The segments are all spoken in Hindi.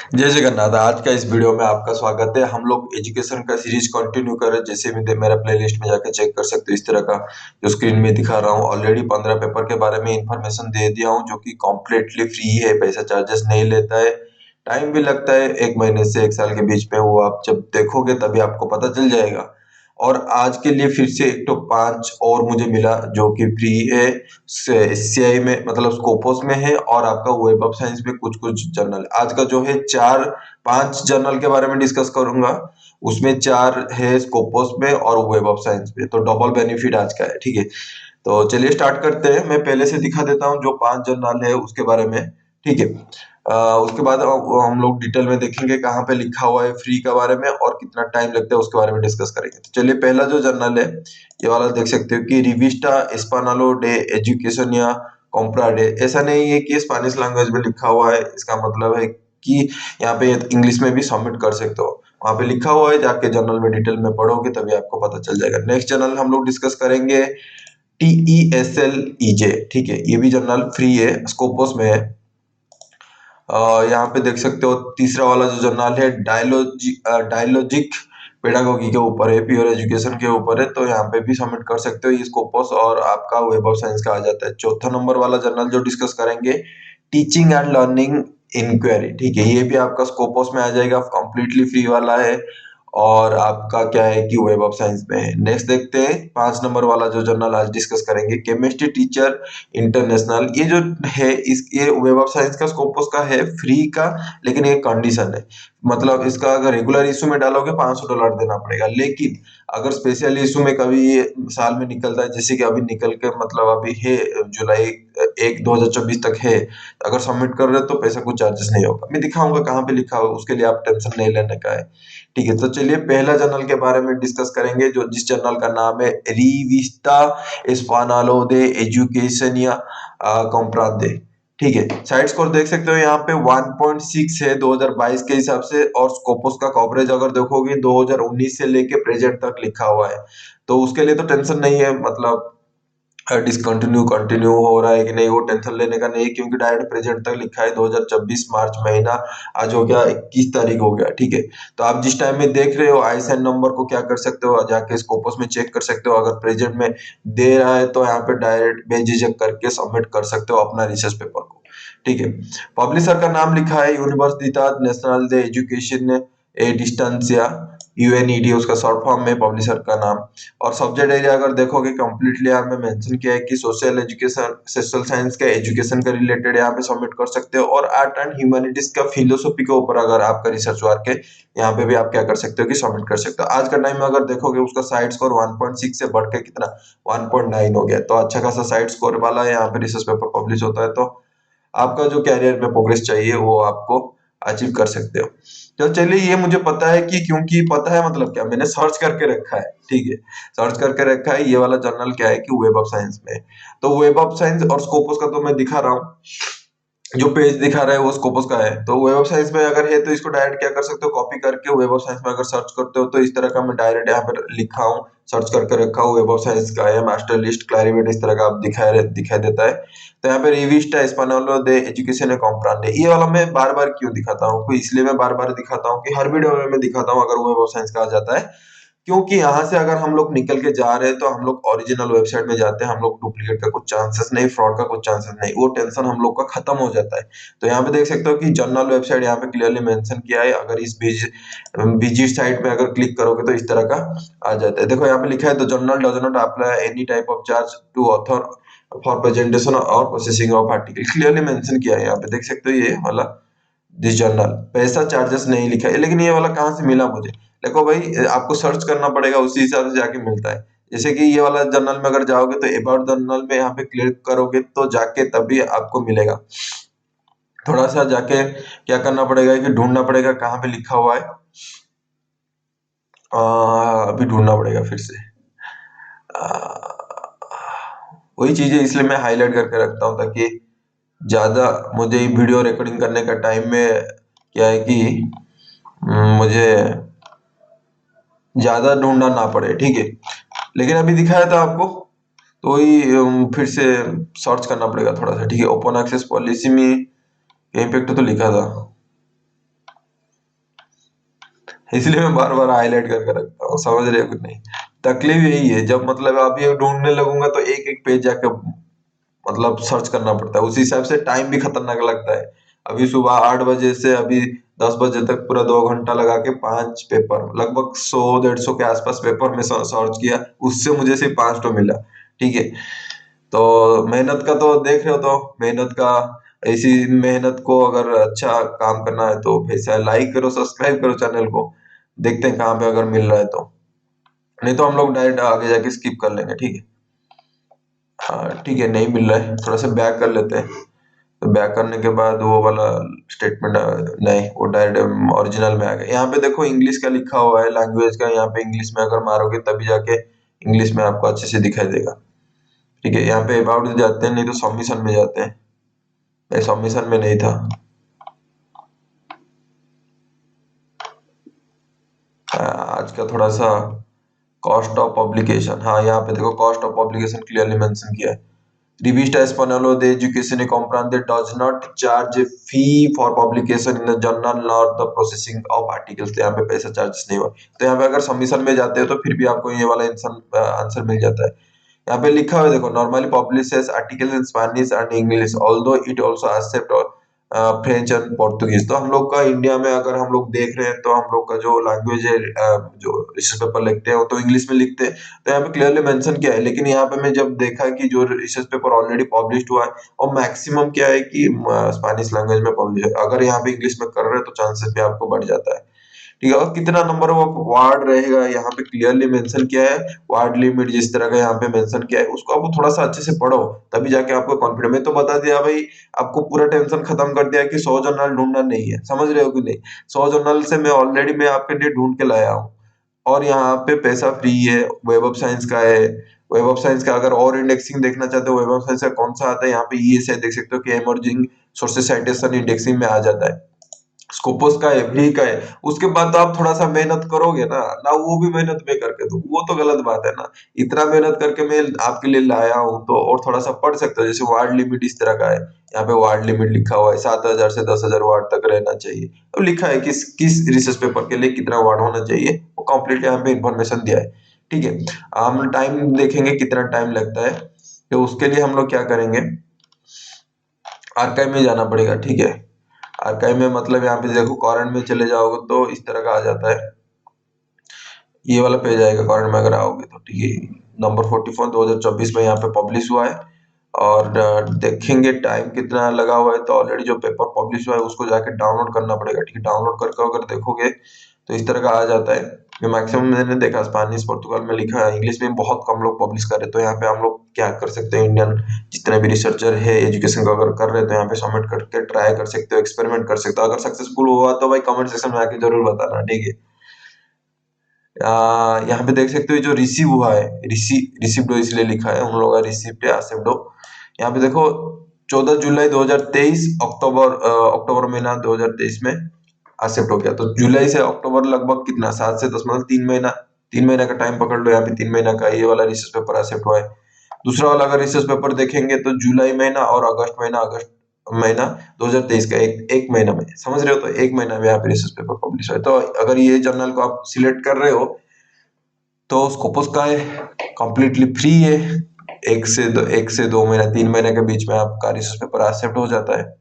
जय जगन्नाथ। आज का इस वीडियो में आपका स्वागत है। हम लोग एजुकेशन का सीरीज कंटिन्यू कर रहे हैं। जैसे भी मेरा प्लेलिस्ट में जाके चेक कर सकते हो, इस तरह का जो स्क्रीन में दिखा रहा हूँ। ऑलरेडी 15 पेपर के बारे में इंफॉर्मेशन दे दिया हूँ, जो कि कम्प्लीटली फ्री है, पैसा चार्जेस नहीं लेता है। टाइम भी लगता है 1 महीने से 1 साल के बीच में, वो आप जब देखोगे तभी आपको पता चल जाएगा। और आज के लिए फिर से एक तो 5 और मुझे मिला जो कि फ्री है। सीआई में मतलब स्कोपोस में है, और आपका वेब ऑफ साइंस में कुछ कुछ जर्नल। आज का जो है 4-5 जर्नल के बारे में डिस्कस करूंगा। उसमें 4 है स्कोपोस में और वेब ऑफ साइंस में, तो डबल बेनिफिट आज का है। ठीक है, तो चलिए स्टार्ट करते हैं। मैं पहले से दिखा देता हूँ जो 5 जर्नल है उसके बारे में। ठीक है, उसके बाद हम लोग डिटेल में देखेंगे कहाँ पे लिखा हुआ है फ्री के बारे में और कितना टाइम लगता है उसके बारे में डिस्कस करेंगे। तो चलिए, पहला जो जर्नल है ये वाला देख सकते हो कि रिविस्टा एस्पानालो डे एजुकेशन या कॉम्प्रा डे। ऐसा नहीं है कि स्पेनिश लैंग्वेज में लिखा हुआ है, इसका मतलब है कि यहाँ पे इंग्लिश में भी सबमिट कर सकते हो। वहां पे लिखा हुआ है, जाके जर्नल में डिटेल में पढ़ोगे तभी आपको पता चल जाएगा। नेक्स्ट जर्नल हम लोग डिस्कस करेंगे TESLEJ। ठीक है, ये भी जर्नल फ्री है, स्कोपोस में है। यहाँ पे देख सकते हो तीसरा वाला जो जर्नल है डायलॉजिक पेडागोगी के ऊपर है, प्योर एजुकेशन के ऊपर है, तो यहाँ पे भी सबमिट कर सकते हो। ये स्कोपस और आपका वेब ऑफ साइंस का आ जाता है। चौथा नंबर वाला जर्नल जो डिस्कस करेंगे, टीचिंग एंड लर्निंग इंक्वायरी। ठीक है, ये भी आपका स्कोपस में आ जाएगा, कंप्लीटली फ्री वाला है। और आपका क्या है कि वेब ऑफ साइंस में है। नेक्स्ट देखते हैं 5 नंबर वाला जो जर्नल आज डिस्कस करेंगे, केमिस्ट्री टीचर इंटरनेशनल। ये जो है ये वेब ऑफ साइंस का स्कोपस का है, फ्री का। लेकिन एक कंडीशन है, मतलब इसका अगर रेगुलर इशू में डालोगे $500 देना पड़ेगा। लेकिन अगर स्पेशल इशू में कभी ये साल में निकलता है, जैसे कि अभी निकल के मतलब अभी है जुलाई 1 2024 तक है, अगर सबमिट कर रहे हो तो पैसा कुछ चार्जेस नहीं होगा। मैं दिखाऊंगा कहाँ पे लिखा हुआ, उसके लिए आप टेंशन नहीं लेने का है। ठीक है, तो चलिए पहला जर्नल के बारे में डिस्कस करेंगे, जो जिस जर्नल का नाम है रिविस्टा एस्पानालो दे एजुकेशनिया कॉम्प्रादे। ठीक है, साइड स्कोर देख सकते हो यहाँ पे 1.6 है 2022 के हिसाब से। और स्कोपोस का कवरेज अगर देखोगे 2019 से लेके प्रेजेंट तक लिखा हुआ है, तो उसके लिए तो टेंशन नहीं है। मतलब डिसकंटिन्यू कंटिन्यू हो रहा है कि नहीं, वो टेंशन लेने का नहीं है, क्योंकि डायरेक्ट प्रेजेंट तक लिखा है। 2024 मार्च महीना आज हो गया, 21 तारीख हो गया। ठीक है, तो आप जिस टाइम में देख रहे हो आईएसएन नंबर को क्या कर सकते हो, जाके स्कोपस में चेक कर सकते हो। अगर प्रेजेंट में दे रहा है तो यहाँ पे डायरेक्ट बेझिझक करके सबमिट कर सकते हो अपना रिसर्च पेपर को। ठीक है, पब्लिशर का नाम लिखा है यूनिवर्सिटीज नेशनल दे एजुकेशन ए डिस्टेंसिया, यूएनईडी उसका शॉर्ट फॉर्म में पब्लिशर का नाम। और सब्जेक्ट एरिया अगर देखोगे कंप्लीटली यहाँ पे मेंशन किया है कि सोशल एजुकेशन, सोशल साइंस का एजुकेशन का रिलेटेड यहाँ पे सबमिट कर सकते हो। और आर्ट एंड ह्यूमैनिटीज का फिलोसफी के ऊपर अगर आपका रिसर्च वर्क है, यहाँ पे भी आप क्या कर सकते हो कि सबमिट कर सकते हो। आज का टाइम में अगर देखोगे उसका साइड स्कोर 1.6 से बढ़ के कितना 1.9 हो गया, तो अच्छा खासा साइड स्कोर वाला है। यहाँ पे रिसर्च पेपर पब्लिश होता है, तो आपका जो कैरियर में प्रोग्रेस चाहिए वो आपको अचीव कर सकते हो। तो चलिए, ये मुझे पता है कि क्योंकि पता है मतलब क्या, मैंने सर्च करके रखा है। ठीक है, सर्च करके रखा है। ये वाला जर्नल क्या है कि वेब ऑफ साइंस में है। तो वेब ऑफ साइंस और स्कोपस का तो मैं दिखा रहा हूँ, जो पेज दिखा रहा है वो स्कोपस का है। तो वेब ऑफ साइंस में अगर है तो इसको डायरेक्ट क्या कर सकते हो, कॉपी करके वेब ऑफ साइंस में अगर सर्च करते हो तो इस तरह का मैं डायरेक्ट यहाँ पर लिखा हूँ, सर्च करके रखा हूँ। वेब ऑफ साइंस का है, मास्टर लिस्ट क्लैरिवेट इस तरह का आप दिखाई देता है। तो यहाँ पे रिविस्टा एस्पानोलो दे एजुकेशन कॉम्प्रांडे, ये वाला मैं बार बार क्यों दिखाता हूँ, इसलिए मैं बार बार दिखाता हूँ कि हर वीडियो में मैं दिखाता हूँ अगर वेब ऑफ साइंस का आ जाता है। क्योंकि यहाँ से अगर हम लोग निकल के जा रहे हैं तो हम लोग ओरिजिनल वेबसाइट में जाते हैं, हम लोग डुप्लीकेट का कुछ चांसेस नहीं, फ्रॉड का कुछ चांसेस नहीं, वो टेंशन हम लोग का खत्म हो जाता है। तो यहाँ पे देख सकते हो कि जर्नल वेबसाइट यहाँ पे क्लियरली मेंशन किया है। अगर इस विजिट साइट में अगर क्लिक करोगे तो इस तरह का आ जाता है। देखो यहाँ पे लिखा है, the journal does not apply any type of charge to author for presentation और processing of article, clearly mention किया है। यहाँ पे देख सकते हो ये वाला दिस जर्नल पैसा चार्जेस नहीं लिखा है। लेकिन ये वाला कहाँ से मिला मुझे, देखो भाई, आपको सर्च करना पड़ेगा, उसी हिसाब से जाके मिलता है। जैसे कि ये वाला जर्नल में अगर जाओगे तो अबाउट जर्नल में यहाँ पे क्लिक करोगे तो जाके तभी आपको मिलेगा। थोड़ा सा जाके क्या करना पड़ेगा कि ढूंढना पड़ेगा कहाँ पे लिखा हुआ है। अभी ढूंढना पड़ेगा फिर से। वही चीजें इसलिए मैं हाईलाइट करके रखता हूँ, ताकि ज्यादा मुझे वीडियो रिकॉर्डिंग करने का टाइम में क्या है कि मुझे ज्यादा ढूंढना ना पड़े। ठीक है, लेकिन अभी दिखाया था आपको, तो वही फिर से सर्च करना पड़ेगा थोड़ा सा। ठीक है, ओपन एक्सेस पॉलिसी में कहीं पे तो लिखा था, इसलिए मैं बार बार हाईलाइट करके रखता हूँ, समझ रहे हो कि नहीं। तकलीफ यही है, जब मतलब अभी ढूंढने लगूंगा तो एक एक पेज जाके मतलब सर्च करना पड़ता है, उसी हिसाब से टाइम भी खतरनाक लगता है। अभी सुबह 8 बजे से अभी 10 बजे तक पूरा 2 घंटा लगा के 5 पेपर, लगभग 100 150 के आसपास पेपर में सर्च किया, उससे मुझे सिर्फ 5 तो मिला। ठीक है, तो मेहनत का तो देख रहे हो, तो मेहनत का, इसी मेहनत को अगर अच्छा काम करना है तो वैसा लाइक करो, सब्सक्राइब करो चैनल को, देखते हैं कहाँ पे अगर मिल रहा है तो, नहीं तो हम लोग डायरेक्ट आगे जाके स्किप कर लेंगे। ठीक है, हाँ ठीक है, नहीं मिल रहा है, थोड़ा सा बैक कर लेते हैं। तो बैक करने के बाद वो वाला स्टेटमेंट, नहीं वो डायरेक्ट ओरिजिनल में आ गया। यहाँ पे देखो इंग्लिश का लिखा हुआ है, लैंग्वेज का, यहाँ पे इंग्लिश में अगर मारोगे तभी जाके इंग्लिश में आपको अच्छे से दिखाई देगा। ठीक है, यहाँ पे अबाउट जाते हैं, नहीं तो सबमिशन में जाते हैं। सबमिशन में नहीं था। आज का थोड़ा सा कॉस्ट ऑफ पब्लिकेशन, हाँ यहाँ पे देखो cost of publication clearly mention किया है। Revista Española de Educación y Comprende does not charge a fee for publication in the journal nor the processing of articles। तो यहाँ पे पैसा चार्जेस नहीं हुआ। तो यहाँ पे अगर सबमिशन में जाते हो तो फिर भी आपको ये वाला आंसर मिल जाता है। यहाँ पे लिखा हुआ है देखो, normally publishes article in Spanish and English although it also accept French and Portuguese. तो हम लोग का इंडिया में अगर हम लोग देख रहे हैं तो हम लोग का जो लैंग्वेज है, जो रिसर्च पेपर लिखते हैं वो तो इंग्लिश में लिखते हैं। तो यहाँ पे क्लियरली मेंशन किया है, लेकिन यहाँ पे मैं जब देखा कि जो रिसर्च पेपर ऑलरेडी पब्लिश्ड हुआ है और मैक्सिमम क्या है कि स्पेनिश लैंग्वेज में पब्लिश है, अगर यहाँ पे इंग्लिश में कर रहे हैं तो चांसेस भी आपको बढ़ जाता है। ठीक है, और कितना नंबर ऑफ वार्ड रहेगा यहाँ पे क्लियरली मेंशन किया है। वार्ड लिमिट जिस तरह का यहाँ पे मेंशन किया है, उसको आपको थोड़ा सा अच्छे से पढ़ो, तभी जाके आपको कॉन्फिडेंस। मैं तो बता दिया भाई, आपको पूरा टेंशन खत्म कर दिया कि 100 जर्नल ढूंढना नहीं है, समझ रहे हो कि नहीं। 100 जर्नल से मैं ऑलरेडी मैं आपके लिए ढूंढ के लाया हूँ, और यहाँ पे पैसा फ्री है। वेब ऑफ साइंस का है, वेब ऑफ साइंस का अगर और इंडेक्सिंग देखना चाहते हो, वेब ऑफ साइंस का कौन सा आता है, यहाँ पे ये से देख सकते हो कि इमर्जिंग सोर्सेस साइटेशन इंडेक्सिंग में आ जाता है। स्कोपस का है, फ्री का है। उसके बाद तो आप थोड़ा सा मेहनत करोगे ना ना, वो भी मेहनत मैं करके दूं, वो तो गलत बात है ना। इतना मेहनत करके मैं आपके लिए लाया हूँ, तो और थोड़ा सा पढ़ सकते हो। जैसे वार्ड लिमिट इस तरह का है, यहाँ पे वार्ड लिमिट लिखा हुआ है 7,000 से 10,000 वार्ड तक रहना चाहिए। अब लिखा है किस रिसर्च पेपर के लिए कितना वार्ड होना चाहिए, वो कंप्लीट यहाँ पे इंफॉर्मेशन दिया है। ठीक है, हम टाइम देखेंगे कितना टाइम लगता है। तो उसके लिए हम लोग क्या करेंगे, आर्काइव में जाना पड़ेगा। ठीक है, आर्काइव में मतलब यहाँ पे देखो करंट में चले जाओगे तो इस तरह का आ जाता है, ये वाला पेज आएगा करंट में अगर आओगे तो। ठीक है, नंबर 44 2024 में यहाँ पे पब्लिश हुआ है। और देखेंगे टाइम कितना लगा हुआ है, तो ऑलरेडी जो पेपर पब्लिश हुआ है उसको जाके डाउनलोड करना पड़ेगा। ठीक है, डाउनलोड करके अगर देखोगे तो इस तरह का आ जाता है। ये मैक्सिमम मैंने देखा स्पेनिश पुर्तगाल में लिखा है, इंग्लिश में बहुत कम लोग पब्लिश कर रहे हैं। तो यहाँ पे हम लोग क्या कर सकते हैं, इंडियन जितने भी रिसर्चर है एजुकेशन का अगर कर रहे हैं तो यहाँ पे सबमिट करके ट्राई कर सकते हो, एक्सपेरिमेंट कर सकते हो। अगर सक्सेसफुल हुआ तो भाई कमेंट सेक्शन में आके जरूर बताना। ठीक है, यहाँ पे देख सकते हो जो रिसीव हुआ है, रिसीव्ड इसलिए लिखा है, उन लोगों का रिसीव्ड है, एक्सेप्ट हो। यहाँ पे देखो 14 जुलाई 2023, अक्टूबर महीना 2023 में एक्सेप्ट हो गया। तो जुलाई से अक्टूबर लगभग कितना, 7 से 10 मतलब 3 महीना, 3 महीना का टाइम पकड़ लो। यहाँ पे 3 महीना का ये वाला रिसर्च पेपर एक्सेप्ट हुआ है। दूसरा वाला अगर रिसर्च पेपर देखेंगे तो जुलाई महीना और अगस्त महीना 2023 का एक महीना में, समझ रहे हो, तो एक महीना में यहाँ पे रिसर्च पेपर पब्लिश है। तो अगर ये जर्नल को आप सिलेक्ट कर रहे हो तो स्कोपस का है, कंप्लीटली फ्री है। 1 से 2 महीना, 3 महीने के बीच में आपका रिसर्च पेपर एक्सेप्ट हो जाता है।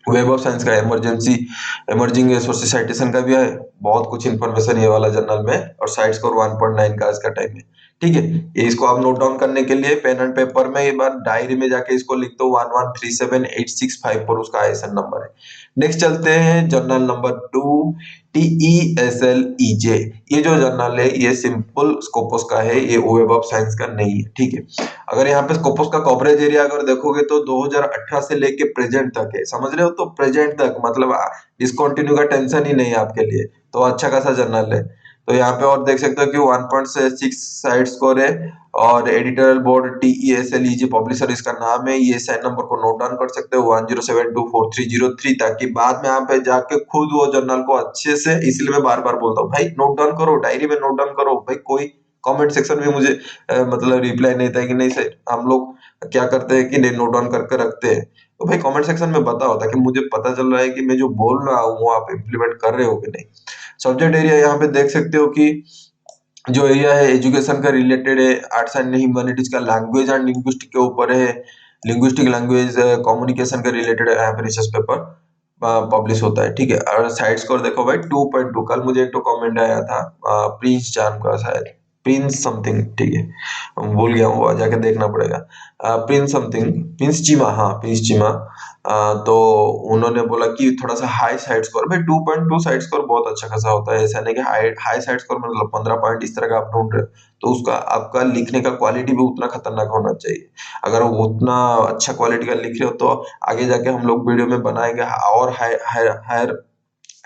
वेब ऑफ साइंस का इमर्जिंग सोर्सेस साइटेशन का भी है, बहुत कुछ इंफॉर्मेशन ये वाला जर्नल में, और साइट स्कोर 1.9 का इसका टाइम है। ठीक है, ये इसको आप नोट डाउन करने के लिए पेन एंड पेपर में एक बार डायरी में जाके इसको लिख दो, 11378654 उसका आईएसएन नंबर है। नेक्स्ट चलते हैं जर्नल नंबर 2, TESLEJ। ये जो जर्नल है ये सिंपल स्कोपस का है, ये वेब ऑफ साइंस का नहीं है। ठीक है, अगर यहाँ पे स्कोपस का कवरेज एरिया अगर देखोगे तो 2018 से लेके प्रेजेंट तक है, समझ रहे हो, तो प्रेजेंट तक मतलब डिसकंटिन्यू का टेंशन ही नहीं है आपके लिए, तो अच्छा खासा जर्नल है। तो यहाँ पे और देख सकते हो कि 1.6 साइड स्कोर है, और एडिटोरियल बोर्ड TESLEJ पब्लिशर इसका नाम है। ये साइन नंबर को नोट डाउन कर सकते हो 10724303, ताकि बाद में यहाँ पे जाके खुद वो जर्नल को अच्छे से, इसलिए मैं बार बार बोलता हूँ भाई नोट डाउन करो, डायरी में नोट डाउन करो भाई। कोई कमेंट सेक्शन में मुझे मतलब रिप्लाई नहीं था कि नहीं सर, हम लोग क्या करते हैं कि नहीं नोट डाउन करके रखते हैं। तो भाई कमेंट सेक्शन में बताओ, ताकि मुझे पता चल रहा है कि मैं जो बोल रहा हूँ वो आप इम्प्लीमेंट कर रहे हो कि नहीं। सब्जेक्ट एरिया यहाँ पे देख सकते हो कि जो एरिया है एजुकेशन का रिलेटेड है, आर्ट्स एंड ह्यूमैनिटीज का लैंग्वेज एंड लिंग्विस्टिक के ऊपर है, लिंग्विस्टिक लैंग्वेज कम्युनिकेशन के रिलेटेड यहाँ पे रिसर्च पेपर पब्लिश होता है, ठीक है। और साइड स्कोर देखो भाई 2.2। कल मुझे एक तो कमेंट आया था प्रिंस चान का, शायद प्रिंस समथिंग, ठीक है, भूल गया हूँ, जाके देखना पड़ेगा। प्रिंस समथिंग, प्रिंस चीमा, हाँ प्रिंस चीमा। तो उन्होंने बोला कि थोड़ा सा हाई साइड स्कोर, भाई 2.2 साइड स्कोर बहुत अच्छा खासा होता है। ऐसा नहीं कि हाई हाई साइड स्कोर मतलब 15 पॉइंट इस तरह का आप ढूंढ रहे हो, तो उसका आपका लिखने का क्वालिटी भी उतना खतरनाक होना चाहिए। अगर वो उतना अच्छा क्वालिटी का लिख रहे हो तो आगे जाके हम लोग वीडियो में बनाएंगे और हायर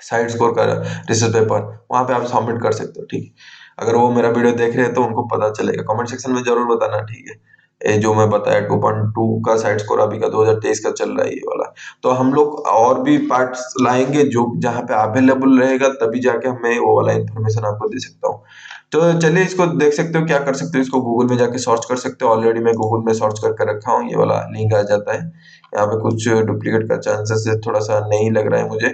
साइड स्कोर का रिसर्च पेपर, वहां पे आप सबमिट कर सकते हो, ठीक है। अगर वो मेरा वीडियो देख रहे हैं तो उनको पता चलेगा, कमेंट सेक्शन में जरूर बताना, ठीक है। ये जो मैं बताया 2.2 का साइड स्कोर अभी का 2023 का चल रहा है ये वाला। तो हम लोग और भी पार्ट्स लाएंगे जो जहाँ पे अवेलेबल रहेगा, तभी जाके मैं वो वाला इन्फॉर्मेशन आपको दे सकता हूँ। तो चलिए इसको देख सकते हो, क्या कर सकते हो, इसको गूगल में जाके सर्च कर सकते हो। ऑलरेडी मैं गूगल में सर्च करके रखा हूँ, ये वाला लिंक आ जाता है। यहाँ पे कुछ डुप्लीकेट का चांसेस है, थोड़ा सा नहीं लग रहा है मुझे,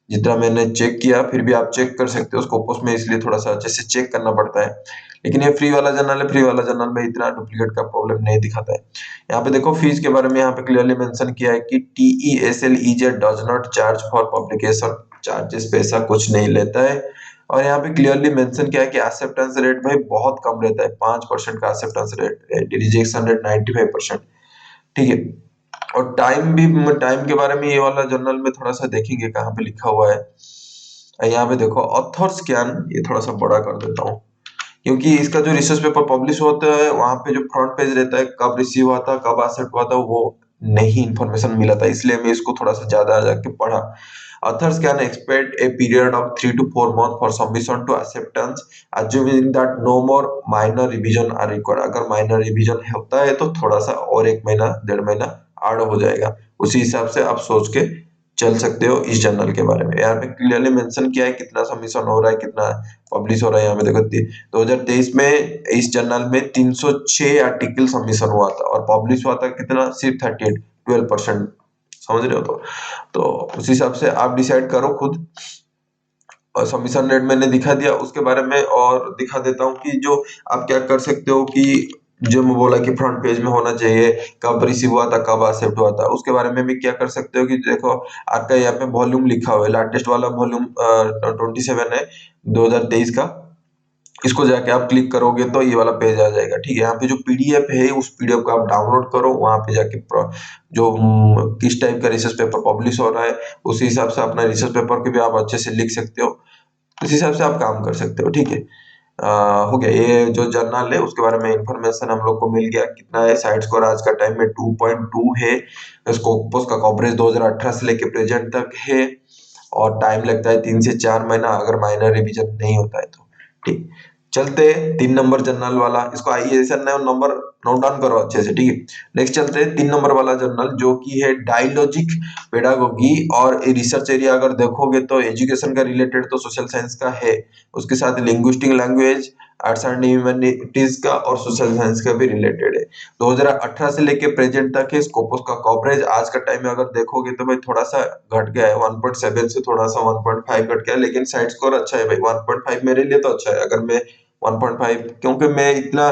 जितना मैंने चेक किया। फिर भी आप चेक कर सकते हो, स्कोपस में इसलिए थोड़ा सा अच्छे से चेक करना पड़ता है। लेकिन ये फ्री वाला जर्नल है, फ्री वाला जर्नल में इतना डुप्लीकेट का प्रॉब्लम नहीं दिखाता है। यहाँ पे देखो फीस के बारे में यहाँ पे क्लियरली मेंशन किया है कि TESL does not charge for publication charges, पैसा कुछ नहीं लेता है। और यहाँ पे क्लियरली मेंशन किया है कि एक्सेप्टेंस रेट भाई बहुत कम रहता है, 5% का एक्सेप्टेंस रेट, रिजेक्शन रेट 95%, ठीक है। और टाइम भी, टाइम के बारे में ये वाला जर्नल में थोड़ा सा देखेंगे कहाँ पे लिखा हुआ है। यहाँ पे देखो ऑथर्स ज्ञान, ये थोड़ा सा बड़ा कर देता हूँ, क्योंकि इसका जो रिसर्च पेपर पब्लिश होता है वहां पे जो फ्रंट पेज रहता है, कब रिसीव हुआ था, कब एक्सेप्ट हुआ था, वो नहीं इंफॉर्मेशन मिला था, इसलिए मैं इसको थोड़ा सा ज्यादा जाके पढ़ा। Authors can expect a period of 3 to 4 months for submission to acceptance, assuming that no more minor revision are required। अगर माइनर रिवीजन होता है तो थोड़ा सा और 1 महीना 1.5 महीना आड़ हो जाएगा, उसी हिसाब से आप सोच के चल सकते हो इस जर्नल के बारे में। यहाँ पे क्लियरली मेंशन किया है कितना सबमिशन हो रहा है, कितना पब्लिश हो रहा है। यहाँ पे देखो 2023 में इस जर्नल में 306 आर्टिकल सबमिशन हुआ था और पब्लिश हुआ था कितना, सिर्फ 38, 12%। समझ रहे हो? तो उस हिसाब से आप डिसाइड करो खुद। और सबमिशन रेट मैंने दिखा दिया, उसके बारे में और दिखा देता हूँ कि जो आप क्या कर सकते हो कि जो मैं बोला कि फ्रंट पेज में होना चाहिए, कब रिसीव हुआ था, कब एक्सेप्ट हुआ था, उसके बारे में भी क्या कर सकते हो कि देखो आपका यहाँ पे वॉल्यूम लिखा हुआ है, लेटेस्ट वाला वॉल्यूम 27 है 2023 का। इसको जाके आप क्लिक करोगे तो ये वाला पेज आ जाएगा, ठीक है। यहाँ पे जो पीडीएफ है उस पीडीएफ को आप डाउनलोड करो, वहां पे जाके जो किस टाइप का रिसर्च पेपर पब्लिश हो रहा है उसी हिसाब से अपना रिसर्च पेपर के भी आप अच्छे से लिख सकते हो, उस हिसाब से आप काम कर सकते हो, ठीक है। हो गया ये जो जर्नल है उसके बारे में इंफॉर्मेशन हम लोग को मिल गया। कितना है साइड स्कोर आज का टाइम में 2.2 है। स्कोपस का कवरेज 2018 से लेके प्रेजेंट तक है और टाइम लगता है 3 से 4 महीना अगर माइनर रिवीजन नहीं होता है तो, ठीक। चलते 3 नंबर जर्नल वाला, इसको आइए ऐसा नंबर नोट डाउन करो अच्छे से, ठीक है। नेक्स्ट चलते हैं 3 नंबर वाला जर्नल जो कि है डायलॉजिक पेडागोगी। और रिसर्च एरिया अगर देखोगे तो एजुकेशन का रिलेटेड तो सोशल साइंस का है, उसके साथ linguistic language, arts and humanities का और सोशल साइंस का भी रिलेटेड है। 2018 से लेके प्रेजेंट तक है। स्कोपस का कवरेज आज का टाइम में अगर देखोगे तो भाई थोड़ा सा घट गया है, 1.7 से थोड़ा सा 1.5 घट गया है, लेकिन साइड स्कोर अच्छा है भाई। 1.5 मेरे लिए तो अच्छा है, अगर मैं 1.5, क्योंकि मैं इतना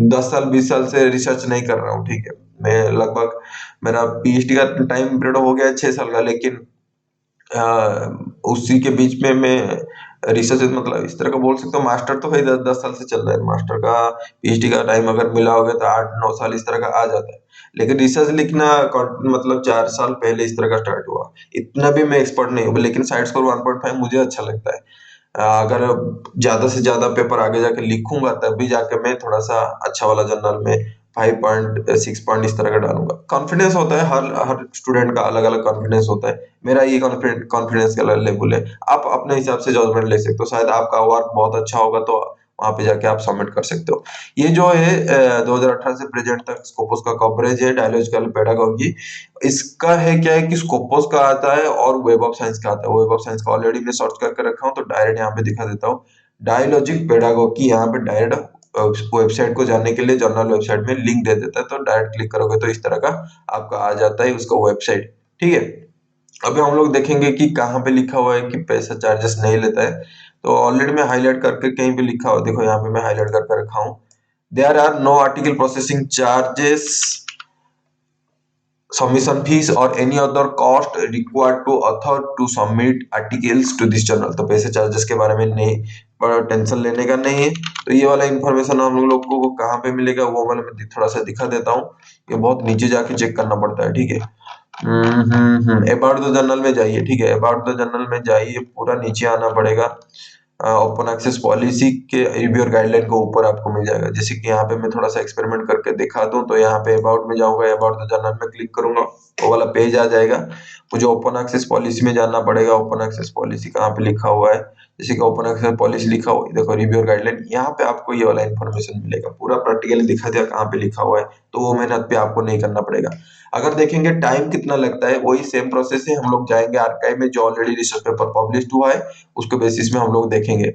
10 साल 20 साल से रिसर्च नहीं कर रहा हूँ, ठीक है। मैं लगभग, मेरा पीएचडी का टाइम पीरियड हो गया 6 साल का, लेकिन उसी के बीच में मैं रिसर्च मतलब इस तरह का बोल सकता हूँ। मास्टर तो भाई 10 10 साल से चल रहा है, मास्टर का पीएचडी का टाइम अगर मिला होगा तो 8 9 साल इस तरह का आ जाता है। लेकिन रिसर्च लिखना मतलब 4 साल पहले इस तरह का स्टार्ट हुआ। इतना भी मैं एक्सपर्ट नहीं हूँ, लेकिन साइड स्कोर 1.5 मुझे अच्छा लगता है। अगर ज्यादा से ज्यादा पेपर आगे जाके लिखूंगा तब भी जाके मैं थोड़ा सा अच्छा वाला जर्नल में 5 पॉइंट 6 पॉइंट इस तरह का डालूंगा। कॉन्फिडेंस होता है, हर हर स्टूडेंट का अलग अलग कॉन्फिडेंस होता है। मेरा ये कॉन्फिडेंस का लेवल है। आप अपने हिसाब से जजमेंट ले सकते हो, शायद आपका वर्क बहुत अच्छा होगा तो वहां पे जाके आप सबमिट कर सकते हो। ये जो है 2018 से प्रेजेंट तक स्कोपस का कवरेज है डायलॉजिकल पेडागोगी। इसका है क्या है कि स्कोपस का आता है और वेब ऑफ साइंस का आता है। वेब ऑफ साइंस का ऑलरेडी मैं सर्च करके रखा हूँ तो डायरेक्ट यहाँ पे दिखा देता हूँ। डायलॉजिक पेडागोगी यहाँ पे डायरेक्ट वेबसाइट को जाने के लिए जर्नल वेबसाइट में लिंक दे देता है, तो डायरेक्ट क्लिक करोगे तो इस तरह का आपका आ जाता है उसका वेबसाइट, ठीक है। अभी हम लोग देखेंगे कि कहाँ पे लिखा हुआ है कि पैसा चार्जेस नहीं लेता है। तो ऑलरेडी मैं हाईलाइट करके कहीं पे लिखा हो, देखो यहाँ पे मैं हाईलाइट करके रखा हूँ, there are no article processing charges, submission fees और any other cost required to author to submit articles to this journal. तो पैसे चार्जेस के बारे में नहीं बड़ा टेंशन लेने का नहीं है। तो ये वाला इंफॉर्मेशन हम लोग को कहाँ पे मिलेगा वो वाला मैं थोड़ा सा दिखा देता हूँ। ये बहुत नीचे जाके चेक करना पड़ता है, ठीक है। अबाउट द जर्नल में जाइए, ठीक है, अबाउट द जर्नल में जाइए, पूरा नीचे आना पड़ेगा। ओपन एक्सेस पॉलिसी के रिव्यू और गाइडलाइन को ऊपर आपको मिल जाएगा। जैसे कि यहाँ पे मैं थोड़ा सा एक्सपेरिमेंट करके दिखा दूं, तो यहाँ पे अबाउट में जाऊंगा, अबाउट द जर्नल में क्लिक करूंगा, वो वाला पेज आ जाएगा। मुझे ओपन एक्सेस पॉलिसी में जाना पड़ेगा। ओपन एक्सेस पॉलिसी कहाँ पे लिखा हुआ है, जैसे कि ओपन एक्सेस पॉलिसी लिखा हुआ है, देखो रिव्यू और गाइडलाइन, यहाँ पे आपको ये वाला इन्फॉर्मेशन मिलेगा, पूरा प्रैक्टिकली दिखा दिया कहाँ पे लिखा हुआ है। तो वो मेहनत पे आपको नहीं करना पड़ेगा। अगर देखेंगे टाइम कितना लगता है, वही सेम प्रोसेस है, हम लोग जाएंगे आर्काइव में जो ऑलरेडी रिसर्च पेपर पब्लिश हुआ है उसके बेसिस में हम लोग देखेंगे।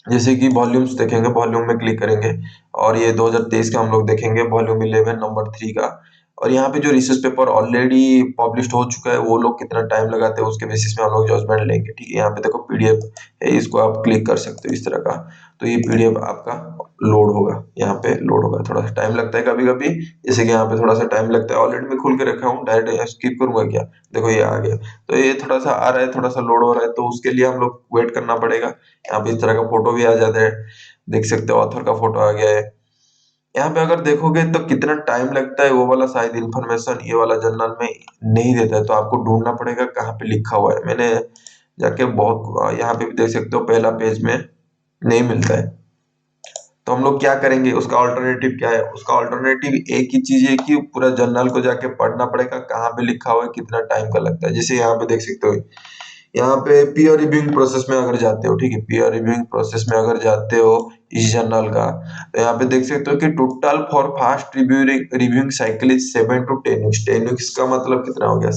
जैसे कि वॉल्यूम्स देखेंगे, वॉल्यूम में क्लिक करेंगे और ये 2023 का हम लोग देखेंगे, वॉल्यूम 11 नंबर 3 का। और यहाँ पे जो रिसर्च पेपर ऑलरेडी पब्लिश हो चुका है वो लोग कितना टाइम लगाते हैं उसके बेसिस में हम लोग जजमेंट लेंगे, ठीक है। यहाँ पे देखो पीडीएफ है, इसको आप क्लिक कर सकते हो इस तरह का। तो ये पीडीएफ आपका लोड होगा, यहाँ पे लोड होगा, थोड़ा सा टाइम लगता है कभी कभी, जैसे कि यहाँ पे थोड़ा सा टाइम लगता है। ऑलरेडी मैं खोल के रखा हूँ, डायरेक्ट स्किप करूंगा क्या, देखो ये आ गया। तो ये थोड़ा सा आ रहा है, थोड़ा सा लोड हो रहा है, तो उसके लिए हम लोग वेट करना पड़ेगा। यहाँ पे इस तरह का फोटो भी आ जाता है, देख सकते हो ऑथर का फोटो आ गया है। यहाँ पे अगर देखोगे तो कितना टाइम लगता है वो वाला शायद इंफॉर्मेशन ये वाला जर्नल में नहीं देता है, तो आपको ढूंढना पड़ेगा कहाँ पे लिखा हुआ है। मैंने जाके बहुत, यहाँ पे भी देख सकते हो पहला पेज में नहीं मिलता है। तो हम लोग क्या करेंगे, उसका ऑल्टरनेटिव क्या है, उसका ऑल्टरनेटिव एक ही चीज है कि पूरा जर्नल को जाके पढ़ना पड़ेगा कहाँ पे लिखा हुआ है, कितना टाइम का लगता है। जैसे यहाँ पे देख सकते हो, यहाँ पे पीयर रिव्यूइंग प्रोसेस में अगर जाते हो, ठीक है, पीयर रिव्यूइंग प्रोसेस में अगर जाते हो इस जर्नल का, तो यहाँ पे देख सकते हो कि total for fast reviewing cycle is 7 to 10 weeks. 10 weeks का मतलब कितना हो गया,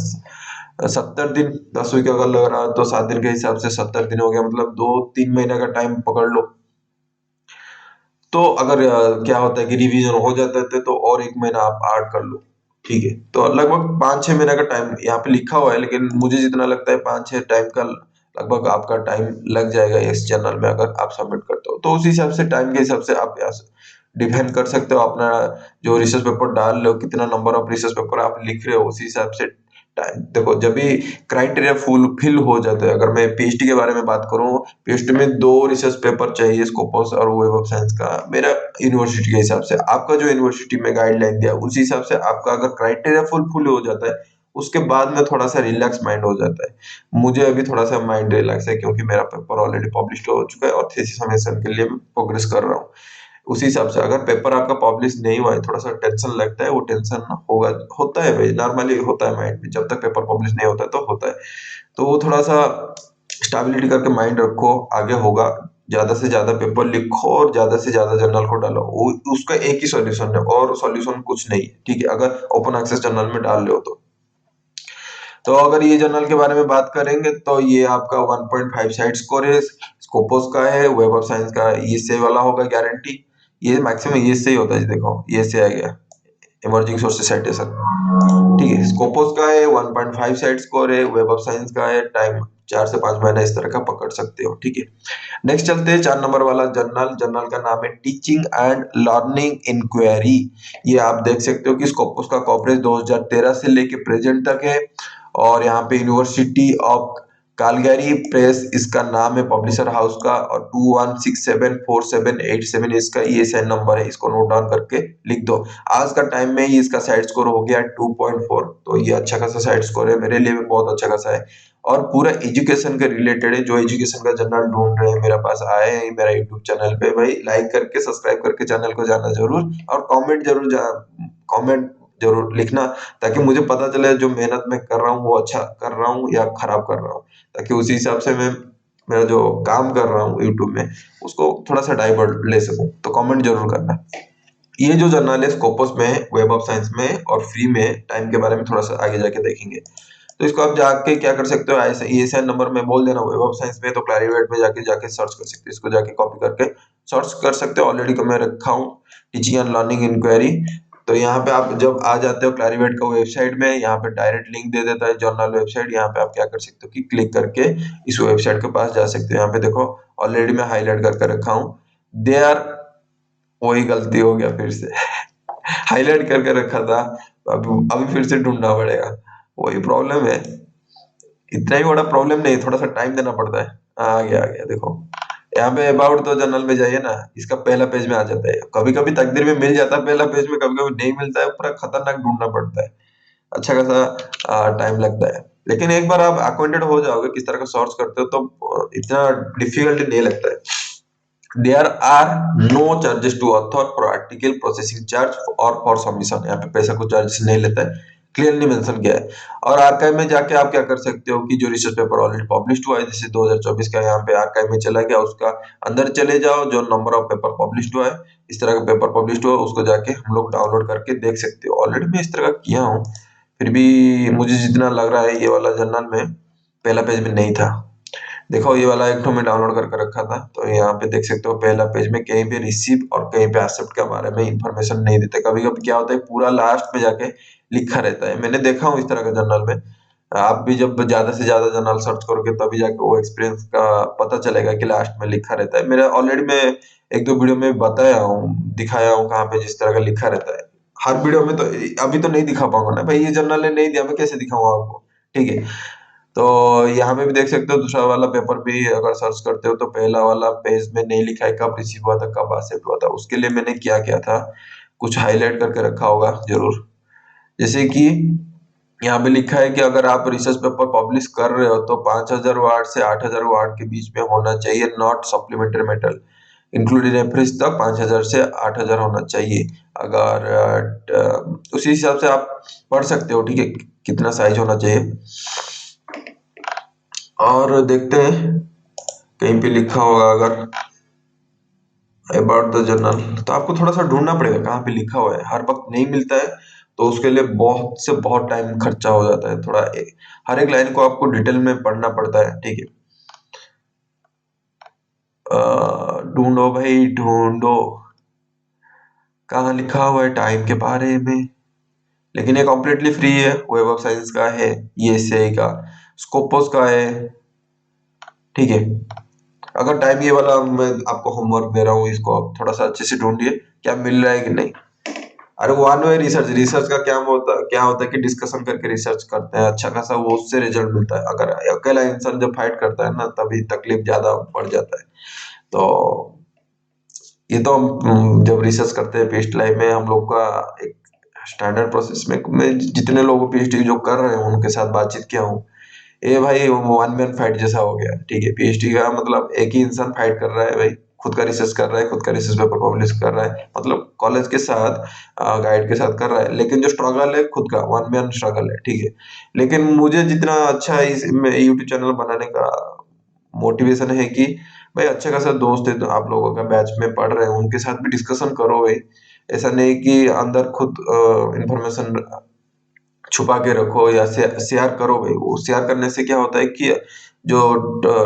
70 दिन। 10 वीक अगर लग रहा है तो 7 दिन के हिसाब से 70 दिन हो गया, मतलब 2-3 महीने का टाइम पकड़ लो। तो अगर क्या होता है कि रिवीजन हो जाता है तो और 1 महीना आप ऐड कर लो, ठीक है। तो लगभग 5-6 महीने का टाइम यहाँ पे लिखा हुआ है, लेकिन मुझे जितना लगता है 5-6 टाइम का लगभग आपका टाइम लग जाएगा इस जर्नल में अगर आप सबमिट करते हो। तो उस हिसाब से टाइम के हिसाब से आप यहाँ से डिफाइन कर सकते हो अपना जो रिसर्च पेपर डाल रहे हो, कितना नंबर ऑफ रिसर्च पेपर आप लिख रहे हो, उसी हिसाब से टाइम देखो। जब भी क्राइटेरिया फुलफिल हो जाता है, अगर मैं पीएचडी के बारे में बात करूं, पीएचडी में 2 रिसर्च पेपर चाहिए, स्कोपस और वेब ऑफ साइंस का, मेरा यूनिवर्सिटी के हिसाब से। आपका जो यूनिवर्सिटी में गाइडलाइन दिया उसी हिसाब से आपका अगर क्राइटेरिया फुलफिल हो जाता है उसके बाद में थोड़ा सा रिलैक्स माइंड हो जाता है। मुझे अभी थोड़ा सा माइंड रिलैक्स है क्योंकि मेरा पेपर ऑलरेडी पब्लिश हो चुका है और थीसिस सबमिशन के लिए मैं प्रोग्रेस कर रहा हूँ। उसी हिसाब से अगर पेपर आपका पब्लिश नहीं हुआ है, थोड़ा सा टेंशन लगता है, वो टेंशन होगा, होता है भाई, नॉर्मली होता है माइंड में, जब तक पेपर पब्लिश नहीं होता है तो होता है। तो वो थोड़ा सा स्टेबिलिटी करके माइंड रखो, आगे होगा। ज्यादा से ज्यादा पेपर लिखो और ज्यादा से ज्यादा जर्नल को डालो, वो उसका एक ही सॉल्यूशन है और सॉल्यूशन कुछ नहीं है, ठीक है, अगर ओपन एक्सेस जर्नल में डाल रहे हो तो। तो अगर ये जर्नल के बारे में बात करेंगे तो ये आपका 1.5 साइड स्कोर है, स्कोपोस का है, वेब ऑफ साइंस का ये से वाला होगा गारंटी। ये मैक्सिमम ये से ही होता है, देखो ये से आ गया इमर्जिंग सोर्सेस साइटेशन, ठीक है। स्कोपोस का है 1.5 साइड स्कोर है, वेब ऑफ साइंस का है टाइम 4 से 5 महीना इस तरह का पकड़ सकते हो, ठीक है। नेक्स्ट चलते हैं 4 नंबर वाला जर्नल। जर्नल का नाम है टीचिंग एंड लर्निंग इंक्वायरी। ये आप देख सकते हो कि स्कोपोस का कवरेज 2013 से लेके प्रेजेंट तक है। और यहाँ पे यूनिवर्सिटी ऑफ कालगरी प्रेस इसका नाम है पब्लिशर हाउस का, और 21674787 इसका ईएसआईएन नंबर है, इसको नोट डाउन करके लिख दो। आज का टाइम में ये इसका साइड स्कोर हो गया 2.4, तो ये अच्छा खासा साइड स्कोर है, मेरे लिए भी बहुत अच्छा खासा है। और पूरा एजुकेशन के रिलेटेड है, जो एजुकेशन का जर्नल ढूंढ रहे हैं मेरे पास आए हैं मेरा यूट्यूब चैनल पे, भाई लाइक करके सब्सक्राइब करके चैनल को जाना जरूर, और कमेंट जरूर लिखना, ताकि मुझे पता चले जो मेहनत मैं कर रहा हूँ वो अच्छा कर रहा हूँ या खराब कर रहा हूँ, ताकि उसी हिसाब से मैं मेरा जो काम कर रहा हूँ यूट्यूब में उसको थोड़ा सा डाइवर्ट ले सकूं। तो कमेंट जरूर करना। ये जो जर्नल है स्कोपस में, वेब ऑफ साइंस में और फ्री में, टाइम के बारे में थोड़ा सा आगे जाके देखेंगे। तो इसको आप जाके क्या कर सकते हो, ऐसे ईएसआईएन नंबर में बोल देना वेब ऑफ साइंस में, तो क्लैरिवेट में जाके जाके सर्च कर सकते हो, इसको जाके कॉपी करके सर्च कर सकते हो, ऑलरेडी मैं रखा हूँ टीचिंग एंड लर्निंग इंक्वायरी। तो यहाँ पे आप जब आ जाते हो क्लैरिवेट का वेबसाइट में, यहाँ पे डायरेक्ट लिंक दे देता है जर्नल वेबसाइट। यहाँ पे आप क्या कर सकते हो कि क्लिक करके इस वेबसाइट के पास जा सकते हो। यहाँ पे देखो ऑलरेडी मैं हाईलाइट करके रखा हूँ। दे आर, वही गलती हो गया फिर से हाईलाइट करके रखा था, अभी फिर से ढूंढना पड़ेगा, वही प्रॉब्लम है। इतना ही बड़ा प्रॉब्लम नहीं, थोड़ा सा टाइम देना पड़ता है। आ गया, आ गया, देखो यहाँ पे अबाउट तो जर्नल में जाइए ना, इसका पहला पेज में आ जाता है। कभी कभी तकदीर में मिल जाता है पहला पेज में, कभी कभी नहीं मिलता है, पूरा खतरनाक ढूंढना पड़ता है, अच्छा खासा टाइम लगता है। लेकिन एक बार आप अक्वेंटेड हो जाओगे किस तरह का सोर्स करते हो, तो इतना डिफिकल्टी नहीं लगता है। There are no charges to author for article processing charge और फॉर सबमिशन। यहाँ पे पैसा को चार्जेस नहीं लेता है, क्लियरली मेंशन किया है। और आर्काइव में जाके आप क्या कर सकते हो कि जो रिसर्च पेपर ऑलरेडी पब्लिश हुआ है, जैसे 2024 का, यहाँ पे आर्काइव में चला गया, उसका अंदर चले जाओ, जो नंबर ऑफ पेपर पब्लिश हुआ है, इस तरह का पेपर पब्लिश हुआ है, उसको जाके हम लोग डाउनलोड करके देख सकते हो। ऑलरेडी मैं इस तरह का किया हूँ, फिर भी मुझे जितना लग रहा है ये वाला जर्नल में पहला पेज में नहीं था। देखो ये वाला एक तो मैं डाउनलोड करके रखा था, तो यहाँ पे देख सकते हो पहला पेज में कहीं पे रिसीव और कहीं पे एक्सेप्ट के बारे में इंफॉर्मेशन नहीं देते। कभी कभी क्या होता है पूरा लास्ट में जाके लिखा रहता है, मैंने देखा हूँ इस तरह का जर्नल में। आप भी जब ज्यादा से ज्यादा जर्नल सर्च करोगे तभी जाके वो एक्सपीरियंस का पता चलेगा कि लास्ट में लिखा रहता है। मेरा ऑलरेडी मैं एक दो वीडियो में बताया हूँ, दिखाया हूँ कहाँ पे जिस तरह का लिखा रहता है। हर वीडियो में तो अभी तो नहीं दिखा पाऊंगा ना भाई, ये जर्नल ने नहीं दिया, मैं कैसे दिखाऊंगा आपको, ठीक है। तो यहाँ पे भी देख सकते हो दूसरा वाला पेपर भी अगर सर्च करते हो तो पहला वाला पेज में नहीं लिखा है कब रिसीव हुआ था, कब एक्सेप्ट हुआ था। उसके लिए मैंने क्या किया था, कुछ हाईलाइट करके रखा होगा जरूर। जैसे कि यहाँ पे लिखा है कि अगर आप रिसर्च पेपर पब्लिश कर रहे हो तो 5000 वार्ड से 8000 वार्ड के बीच में होना चाहिए, not supplementary metal including reference तक 5000 से 8000 होना चाहिए। अगर उसी हिसाब से आप पढ़ सकते हो, ठीक है, कितना साइज होना चाहिए। और देखते हैं कहीं पे लिखा होगा अगर अबाउट द जर्नल, तो आपको थोड़ा सा ढूंढना पड़ेगा कहाँ पे लिखा हुआ है, हर वक्त नहीं मिलता है, तो उसके लिए बहुत से बहुत टाइम खर्चा हो जाता है। थोड़ा हर एक लाइन को आपको डिटेल में पढ़ना पड़ता है, ठीक है। ढूंढो भाई ढूंढो, कहाँ लिखा हुआ है टाइम के बारे में। लेकिन ये कम्प्लीटली फ्री है, वेब ऑफ साइंस का है, ये एसएआई का, स्कोपस का है, ठीक है। अगर टाइम ये वाला मैं आपको होमवर्क दे रहा हूँ, इसको आप थोड़ा सा अच्छे से ढूंढिए क्या मिल रहा है कि नहीं। अरे वन वे रिसर्च, रिसर्च का क्या होता है कि डिस्कशन करके रिसर्च करते हैं, अच्छा खासा वो उससे रिजल्ट मिलता है। अगर अकेला इंसान जब फाइट करता है ना तभी तकलीफ ज्यादा बढ़ जाता है। तो ये तो हम जब रिसर्च करते हैं पीएचडी लाइफ में, हम लोग का एक स्टैंडर्ड प्रोसेस में मैं जितने लोगों पीएचडी जो कर रहे हैं उनके साथ बातचीत किया हूँ, ये भाई वन मैन फाइट जैसा हो गया, ठीक है। पीएचडी का मतलब एक ही इंसान फाइट कर रहा है भाई, खुद का रिसर्च कर रहा है, खुद का रिसर्च पेपर पब्लिश कर रहा है, मतलब कॉलेज के साथ गाइड के साथ कर रहा है, लेकिन जो स्ट्रगल है खुद का वन मैन स्ट्रगल है, ठीक है। लेकिन मुझे जितना अच्छा इस यूट्यूब चैनल बनाने का मोटिवेशन है कि भाई अच्छा खासा दोस्त है तो आप लोगों का बैच में पढ़ रहे हैं, उनके साथ भी डिस्कशन करो भाई। ऐसा नहीं कि अंदर खुद इंफॉर्मेशन छुपा के रखो या शेयर करो भाई। वो शेयर करने से क्या होता है कि जो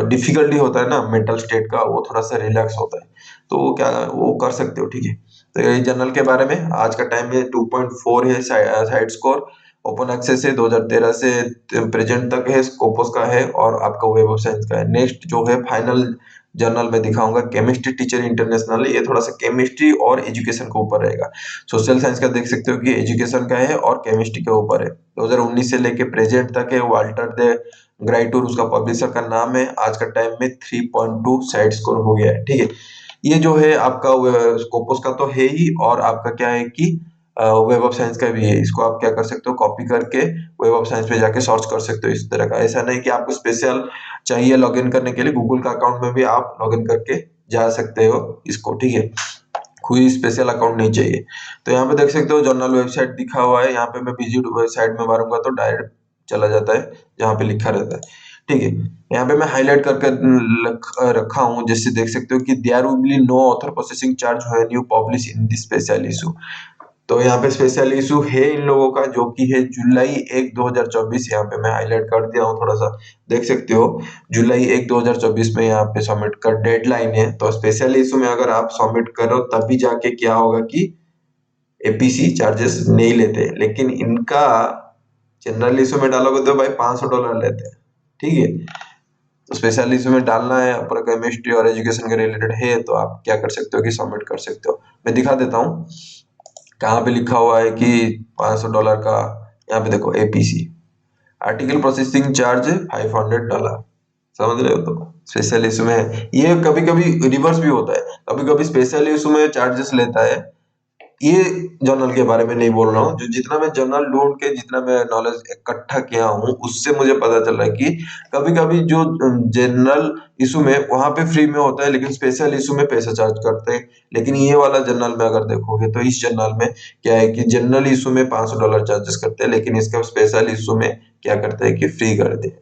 डिफिकल्टी होता है ना मेंटल स्टेट का, वो थोड़ा सा रिलैक्स होता है, तो वो क्या वो कर सकते हो, ठीक है। तो ये जर्नल के बारे में आज का टाइम में 2.4 है साइड स्कोर, ओपन एक्सेस है, 2013 से प्रेजेंट तक है, स्कोपस का है और आपका वेब ऑफ साइंस का है। नेक्स्ट जो है फाइनल जर्नल में दिखाऊंगा केमिस्ट्री टीचर इंटरनेशनल, ये थोड़ा सा केमिस्ट्री और एजुकेशन के ऊपर रहेगा। सोशल साइंस का देख सकते हो कि एजुकेशन का है और केमिस्ट्री के ऊपर है। 2019 से लेके प्रेजेंट तक है, वाल्टर दे ग्राइटूर उसका पब्लिशर का नाम है। आज का टाइम में 3.2 साइड स्कोर हो गया है, ठीक है। ये जो है आपका स्कोपस का तो है ही, और आपका क्या है कि वेब ऑफ साइंस का भी है। इसको आप क्या कर सकते हो, कॉपी करके वेब ऑफ साइंस पे जाके सर्च कर सकते हो इस तरह का। ऐसा नहीं कि आपको स्पेशल चाहिए लॉगिन करने के लिए, गूगल का अकाउंट में भी आप लॉगिन करके जा सकते हो इसको, ठीक है। कोई स्पेशल अकाउंट नहीं चाहिए। तो यहाँ पे देख सकते हो जर्नल वेबसाइट दिखा हुआ है, यहाँ पे मैं विजिट वेबसाइट में मारूंगा तो डायरेक्ट चला जाता है जहाँ पे लिखा रहता है, ठीक है। यहाँ पे मैं हाईलाइट करके रखा हूँ, जैसे देख सकते हो कि there will be no author processing charge when you publish in this special issue. तो यहाँ पे स्पेशल इशू है इन लोगों का जो कि है जुलाई 1 2024। यहाँ पे मैं हाईलाइट कर दिया हूँ थोड़ा सा, देख सकते हो जुलाई 1 2024 में यहाँ पे सबमिट कर डेडलाइन है। तो स्पेशल इशू में अगर आप सबमिट करो तभी जाके क्या होगा कि एपीसी चार्जेस नहीं लेते, लेकिन इनका जनरल इशू में डालोगे तो भाई $500 लेते हैं। ठीक है, तो स्पेशल इशू में डालना है, पर केमिस्ट्री और एजुकेशन के रिलेटेड है तो आप क्या कर सकते हो कि सबमिट कर सकते हो। मैं दिखा देता हूँ कहाँ पे लिखा हुआ है कि $500 का। यहाँ पे देखो एपीसी, आर्टिकल प्रोसेसिंग चार्ज $500, समझ रहे हो। तो स्पेशल इशू में ये कभी कभी रिवर्स भी होता है, कभी कभी स्पेशल इशू में चार्जेस लेता है। ये जर्नल के बारे में नहीं बोल रहा हूँ, जो जितना मैं जर्नल ढूंढ के जितना मैं नॉलेज इकट्ठा किया हूँ उससे मुझे पता चल रहा है कि कभी कभी जो जनरल इशू में वहां पे फ्री में होता है, लेकिन स्पेशल इशू में पैसा चार्ज करते हैं। लेकिन ये वाला जर्नल में अगर देखोगे तो इस जर्नल में क्या है कि जनरल इशू में $500 चार्जेस करते हैं, लेकिन इसका स्पेशल इशू में क्या करते हैं कि फ्री कर दे।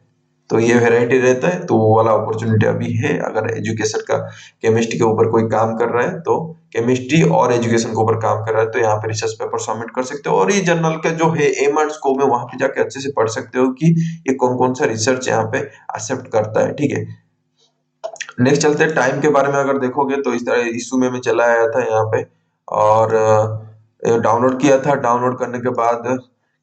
तो ये वेराइटी रहता है, तो वो वाला अपॉर्चुनिटी अभी है। अगर एजुकेशन का केमिस्ट्री के ऊपर कोई काम कर रहा है तो केमिस्ट्री और एजुकेशन के ऊपर काम कर रहा है तो यहाँ पे रिसर्च पेपर सबमिट कर सकते हो। और ये जर्नल का जो है एम एंड स्कोप है, वहां पे जाके अच्छे से पढ़ सकते हो कि ये कौन कौन सा रिसर्च यहाँ पे एक्सेप्ट करता है। ठीक है, नेक्स्ट चलते हैं टाइम के बारे में। अगर देखोगे तो इस तरह इशू में मैं चला आया था यहाँ पे और डाउनलोड किया था। डाउनलोड करने के बाद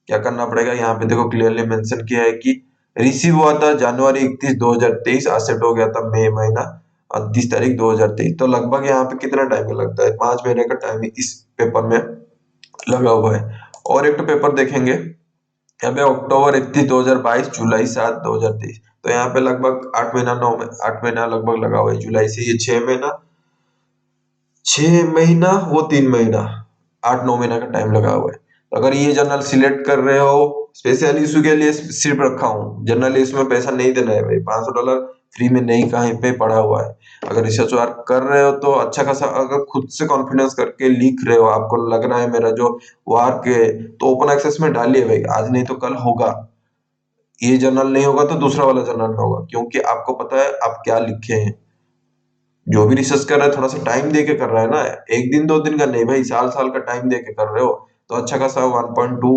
क्या करना पड़ेगा, यहाँ पे देखो क्लियरली मेंशन किया है कि रिसीव हुआ था जनवरी 31 2023, एक्सेप्ट हो गया था मई महीना 29 तारीख 2023। तो लगभग यहाँ पे कितना टाइम लगता है, 5 महीने का टाइम इस पेपर में लगा हुआ है। और एक तो पेपर देखेंगे यहाँ पे अक्टूबर 31 2022, जुलाई 7 2023, तो यहाँ पे लगभग 8 महीना 8 महीना लगभग लगा हुआ है। जुलाई से ये 6 महीना, 6 महीना वो 3 महीना, 8-9 महीना का टाइम लगा हुआ है। तो अगर ये जर्नल सिलेक्ट कर रहे हो, स्पेशल इशू के लिए सिर्फ रखा हूँ, जनरल इशू में पैसा नहीं देना है भाई, $500 फ्री में नहीं कहीं पे पड़ा हुआ है। अगर रिसर्च वर्क कर रहे हो तो अच्छा खासा, अगर खुद से कॉन्फिडेंस करके लिख रहे हो, आपको लग रहा है मेरा जो वर्क है, तो ओपन एक्सेस में डालिए भाई, आज नहीं तो कल होगा। ये जर्नल नहीं होगा तो दूसरा वाला जर्नल में होगा, क्योंकि आपको पता है आप क्या लिखे हैं। जो भी रिसर्च कर रहा है थोड़ा सा टाइम दे के कर रहा है ना, एक दिन 2 दिन का नहीं भाई, साल साल का टाइम दे के कर रहे हो। तो अच्छा खासा 1.2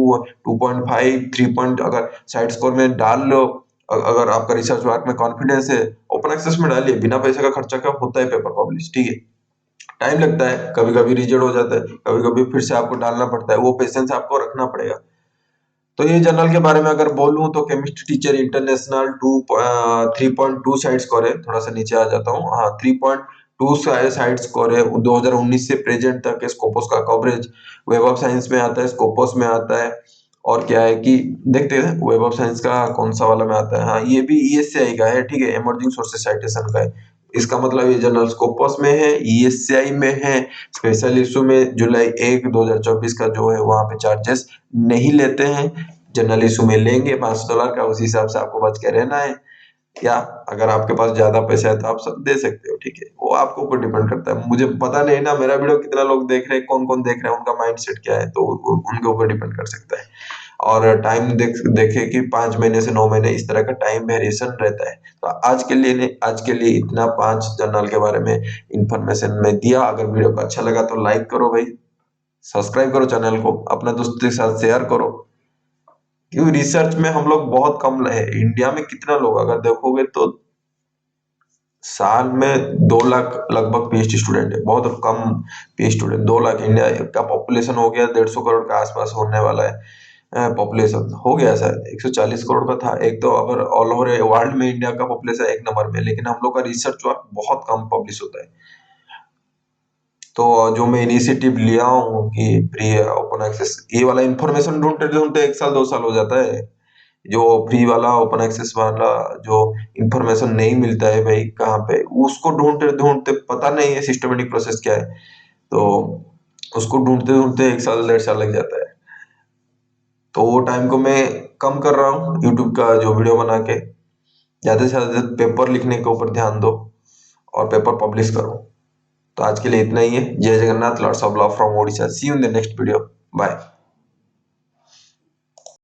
2.5 3 पॉइंट अगर साइड स्कोर में डाल लो। अगर आपका रिसर्च वर्क में कॉन्फिडेंस है, ओपन एक्सेस में डालिए, बिना पैसे का खर्चा का होता है पेपर पब्लिश। ठीक है, टाइम लगता है, कभी कभी रिजेक्ट हो जाता है, कभी कभी फिर से आपको डालना पड़ता है, वो पेशेंस आपको रखना पड़ेगा। तो ये जर्नल के बारे में अगर बोलूं तो chemistry teacher international 3.2 side score है। थोड़ा सा नीचे आ जाता हूँ, हाँ 3.2 साइड स्कोर है। 2019 से प्रेजेंट तक स्कोपस का कवरेज वेब ऑफ साइंस में आता है, स्कोपस में आता है। और क्या है कि देखते हैं वेब ऑफ साइंस का कौन सा वाला में आता है। हाँ, ये भी ईएससीआई का है। ठीक है, इमर्जिंग सोर्सेस साइटेशन का है। इसका मतलब ये जर्नल स्कोपस में है, ईएससीआई में है। स्पेशल इशू में जुलाई 1 2024 का जो है वहां पे चार्जेस नहीं लेते हैं। जनरल इशू में लेंगे $500 का, उसी हिसाब से आपको बच के रहना है। या अगर आपके पास ज्यादा पैसा है तो आप सब दे सकते हो। ठीक है, वो आपके ऊपर डिपेंड करता है। मुझे पता नहीं ना मेरा वीडियो कितना लोग देख रहे हैं, कौन कौन देख रहे हैं, उनका माइंडसेट क्या है, तो उनके ऊपर डिपेंड कर सकता है। और टाइम देखे कि 5 महीने से 9 महीने इस तरह का टाइम वेरिएशन रहता है। तो आज के लिए इतना 5 जर्नल के बारे में इंफॉर्मेशन में दिया। अगर वीडियो को अच्छा लगा तो लाइक करो भाई, सब्सक्राइब करो चैनल को, अपने दोस्तों के साथ शेयर करो। क्योंकि रिसर्च में हम लोग बहुत कम है। इंडिया में कितना लोग अगर देखोगे तो साल में 2 लाख लगभग पीएचडी स्टूडेंट है, बहुत कम पीएचडी स्टूडेंट। 2 लाख, इंडिया का पॉपुलेशन हो गया 150 करोड़ के आसपास होने वाला है। पॉपुलेशन हो गया शायद 140 करोड़ का था एक, तो अगर ऑल ओवर वर्ल्ड में इंडिया का पॉपुलेशन 1 नंबर में, लेकिन हम लोग का रिसर्च वर्क बहुत कम पब्लिश होता है। तो जो मैं इनिशिएटिव लिया हूँ कि फ्री ओपन एक्सेस, ये वाला इंफॉर्मेशन ढूंढते ढूंढते 1 साल 2 साल हो जाता है। जो फ्री वाला ओपन एक्सेस वाला जो इंफॉर्मेशन नहीं मिलता है भाई कहाँ पे, उसको ढूंढते ढूंढते पता नहीं है सिस्टमेटिक प्रोसेस क्या है, तो उसको ढूंढते ढूंढते 1 साल 1.5 साल लग जाता है। तो वो टाइम को मैं कम कर रहा हूँ यूट्यूब का जो वीडियो बना के। ज्यादा से ज्यादा पेपर लिखने के ऊपर ध्यान दो और पेपर पब्लिश करो। तो आज के लिए इतना ही है। Jai Jagannath, loads of love from Odisha. See you in the next video, bye.